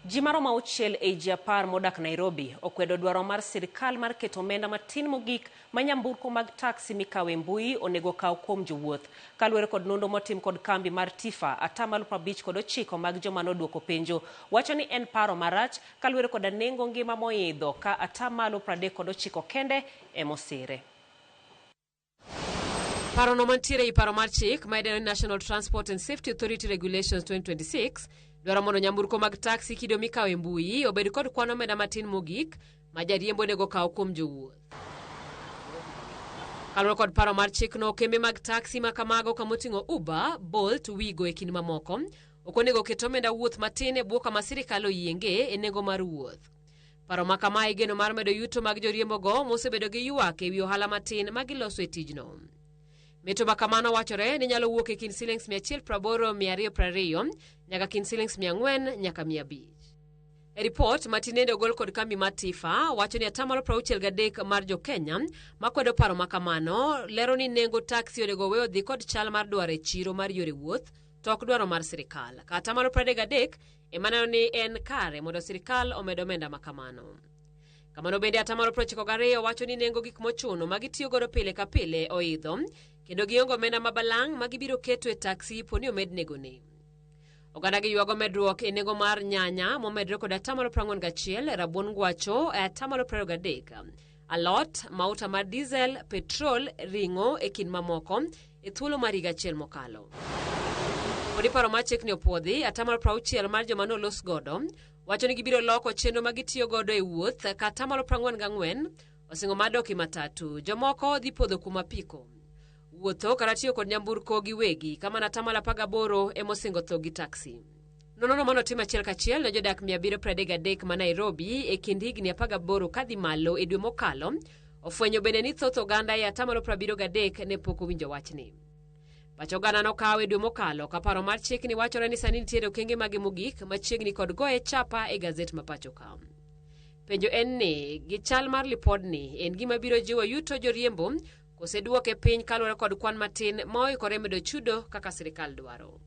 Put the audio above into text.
Ji maromo auchiel e ji 10 modak Nairobi okwedo dwaro mar sirkal mar keto omenda matin mogik ma nyamburko mag taksi mikawe mbui onego kaw kuom jowuoth. Kaluwore kod nonro motim kod kambi mar Tifa, 59% mag joma noduoko penjo wacho ni en paro marach kaluwore kod nengo ngima moidho ka 39% kende emosire. Paro no mantiere i paro mar chik maidendo National Transport and Safety Authority Regulations 2026 dwaro mondo nyamburko mag taksi kido mikawe mbui obed kod kwan omenda matin mogik ma jariembo nego kaw kuom jowuoth. Kaluwore kod paro mar chik no, kembe mag taksi ma kamago kamoting'o Uber, Bolt, Wigo e kind mamoko ok onego ket omenda wuoth matin e bwo kama sirkal oyienge e nengo mar wuoth. Paro ma kama igeno mar medo yuto mag joriembogo mosebedo gi ywak e wi ohala matin ma giloso e tijno. Meto ma kamano wachore ni nyalo wuok e kind shillings 180-220 nyaka kind shillings 400 nyaka 500. E report matinende ogol kod kambi mar Tifa wacho ni 63% mar jo Kenya makwedo paro ma kamano lero ni nengo taksi onego weyo dhi kod chal mar dwaro e chiro mar yore wuoth tok dwaro mar sirkal. Ka 33% emaneno ni en kare mondo sirkal omedo omenda ma kamano. Kamano bende 92% wacho ni nengo gik mochuno ma gitiyo godo pile ka pile oidho kendo giongo omenda mabalang' ma gibiro keto e taksi poni omed negone. Oganda gi ywago medruok e nengo mar nyanya momedre kod 41%, rabuon ngwacho 23%, alot, mauta mar diesel, petrol, ring'o e kind mamoko e thuolo mar higa achiel mokalo. Kodi paro mar chik ni opuodhi, 60% mar joma nolos godo wacho ni gibiro loko chenro ma gitiyo godo e wuoth ka 44% osingo mar doki matatu. Jomoko dhi podho kuma apiko wuotho kata tiyo kod nyamburko giwegi kama 18% emosingo tho gi taksi. Nonro manotim achiel kachiel ne jodak 733 ma Nairobi e kind higni 18 kadhi malo e dwe mokalo ofwenyo bende ni thoth oganda e 73% ne pok owinjo wachni. Pacho oganda nokawe dwe mokalo ka paro mar chik ni wachore ni sani nitiere okenge mage mogik machiegni kod goye chapa e gazet ma pacho ka. Penjo en ni gi chal mar lipodni en gima biro jiwo yuto joriembo kose duoke piny kaluwore kod kwan matin ma oikore medo chudo kaka sirkal dwaro.